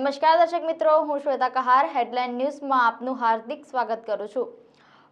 નમસ્કાર દર્શક મિત્રો, હું શ્વેતા કહાર હેડલાઇન ન્યૂઝમાં આપનું હાર્દિક સ્વાગત કરું છું।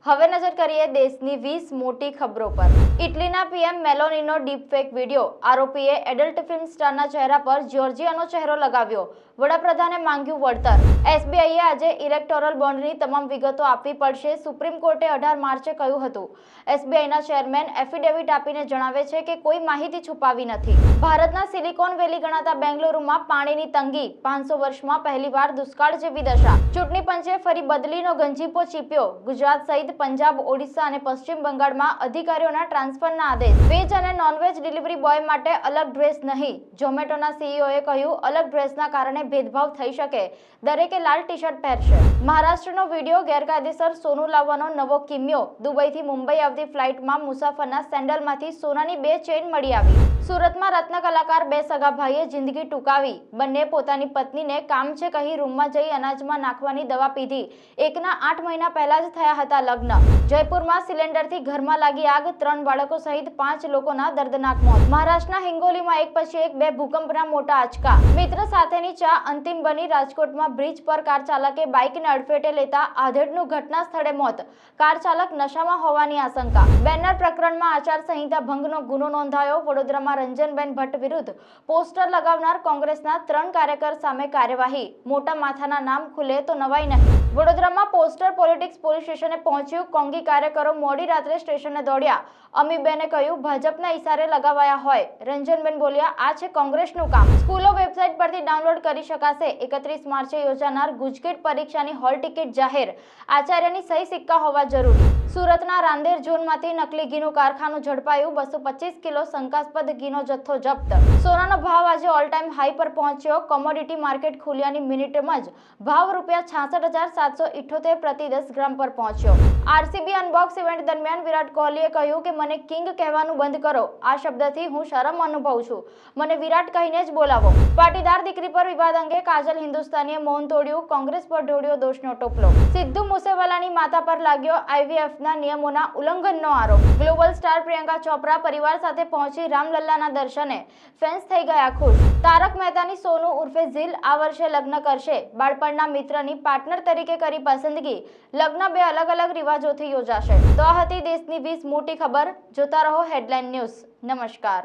હવે નજર કરીએ દેશની 20 મોટી ખબરો પર। ઇટલીના પીએમ મેલોનીનો ડીપફેક વિડિયો, આરોપીએ એડલ્ટ ફિલ્મ સ્ટારના ચહેરા પર જ્યોર્જિયાનો ચહેરો લગાવ્યો, વડાપ્રધાને માંગ્યું વળતર। એસબીઆઈએ આજે ઇલેક્ટોરલ બોન્ડની તમામ વિગતો આપવી પડશે, સુપ્રીમ કોર્ટે 18 માર્ચે કહ્યું હતું। એસબીઆઈના ચેરમેન એફિડેવિટ આપીને જણાવે છે કે કોઈ માહિતી છુપાવી નથી। ભારતના સિલિકોન વેલી ગણાતા બેંગલુરુમાં પાણીની તંગી, 500 વર્ષમાં પહેલીવાર દુષ્કાળ જેવી દશા। ચૂંટણી પંચે ફરી બદલીનો ગંજીપો ચીપ્યો, ગુજરાત સહિત પંજાબ, ઓડિશા અને પશ્ચિમ બંગાળમાં અધિકારીઓના ટ્રાન્સફરના આદેશ। વેજ અને નોનવેજ ડિલિવરી બોય માટે અલગ ડ્રેસ નહીં, ઝોમેટોના સીઈઓએ કહ્યું, અલગ ડ્રેસના કારણે ભેદભાવ થઈ શકે, દરેકે લાલ ટી-શર્ટ પહેરશે। મહારાષ્ટ્રનો વિડિયો, ગેરકાયદેસર સોનું લાવવાનો નવો કિમિયો, દુબઈથી મુંબઈ આવતી ફ્લાઇટમાં મુસાફરના સેન્ડલમાંથી સોનાની 2 ચેઇન મળી આવી। સુરતમાં રત્ન કલાકાર 2 સગા ભાઈએ જિંદગી ટૂંકાવી, બંને પોતાની પત્નીને કામ છે કહી રૂમમાં જઈ અનાજમાં નાખવાની દવા પીધી। એકના 8 મહિના પહેલા જ થયા હતા લગ્ન। જયપુરમાં સિલિન્ડરથી ઘરમાં લાગી આગ, 3 બાળકો સહિત 5 લોકોના દર્દનાક મોત। મહારાષ્ટ્રના હિંગોલીમાં એક પછી એક 2 ભૂકંપના મોટા આંચકા। મિત્ર સાથેની ચા અંતિમ બની, રાજકોટમાં બ્રિજ પર કાર ચાલકે બાઇકને અડફેટે લેતા આધેડનું ઘટના સ્થળે મોત, કાર ચાલક નશામાં હોવાની આશંકા। બેનર પ્રકરણમાં આચારસંહિતા ભંગનો ગુનો નોંધાયો, વડોદરામાં રંજનબેન ભટ્ટ વિરુદ્ધ પોસ્ટર લગાવનાર કોંગ્રેસના 3 કાર્યકર સામે કાર્યવાહી, મોટા માથાના નામ ખુલે તો નવાઈ નહીં। વડોદરામાં પોસ્ટર પોલિટિક્સ પોલીસ સ્ટેશને પહોંચ્યું, કોંગી કાર્યકરો મોડી રાત્રે સ્ટેશને દોડ્યા। અમીબેને કહ્યું, ભાજપના ઇશારે લગાવાયા હોય। રંજનબેન બોલ્યા, આ છે કોંગ્રેસનું કામ। સ્કૂલો વેબસાઇટ પરથી ડાઉનલોડ કરી શકાશે। 31 માર્ચે યોજાનાર ગુજકેટ પરીક્ષાની હોલ ટિકિટ જાહેર, આચાર્યની સહી સિક્કા હોવા જરૂરી। સુરતના રાંદેર ઝોનમાંથી નકલી ઘીનું કારખાનું ઝડપાયું, 225 કિલો શંકાસ્પદ ઘીનો જથ્થો જપ્ત। સોનાનો ભાવ આજે ઓલ ટાઈમ હાઈ પર પહોંચ્યો, કોમોડિટી માર્કેટ ખુલ્યાની મિનિટમાં જ ભાવ ₹66,778 પ્રતિ 10 ગ્રામ પર પહોંચ્યો। આરસીબી અનબોક્સ ઇવેન્ટ દરમિયાન વિરાટ કોહલીએ કહ્યું કે મને કિંગ કહેવાનું બંધ કરો, આ શબ્દથી હું શરમ અનુભવું છું, મને વિરાટ કહીને જ બોલાવો। પાટીદાર દીકરી પર વિવાદ અંગે કાજલ હિન્દુસ્તાનીએ મૌન તોડ્યું, કોંગ્રેસ પર ઢોળ્યો દોષનો ટોપલો। સિદ્ધુ મૂસેવાલાની માતા પર લાગ્યો આઈવીએફના નિયમોના ઉલ્લંઘનનો આરોપ। ગ્લોબલ સ્ટાર પ્રિયંકા ચોપરા પરિવાર સાથે પહોંચી રામલલ્લાના દર્શને, ફેન્સ થઈ ગયા ખુશ। તારક મહેતાની સોનુ ઉર્ફે ઝીલ આ વર્ષે લગ્ન કરશે, બાળપણના મિત્રની પાર્ટનર તરીકે કરી પસંદગી, લગ્ન 2 અલગ-અલગ રિવાજોથી યોજાશે। તો આ હતી દેશની 20 મોટી ખબર। જોતા રહો હેડલાઇન ન્યૂઝ। નમસ્કાર।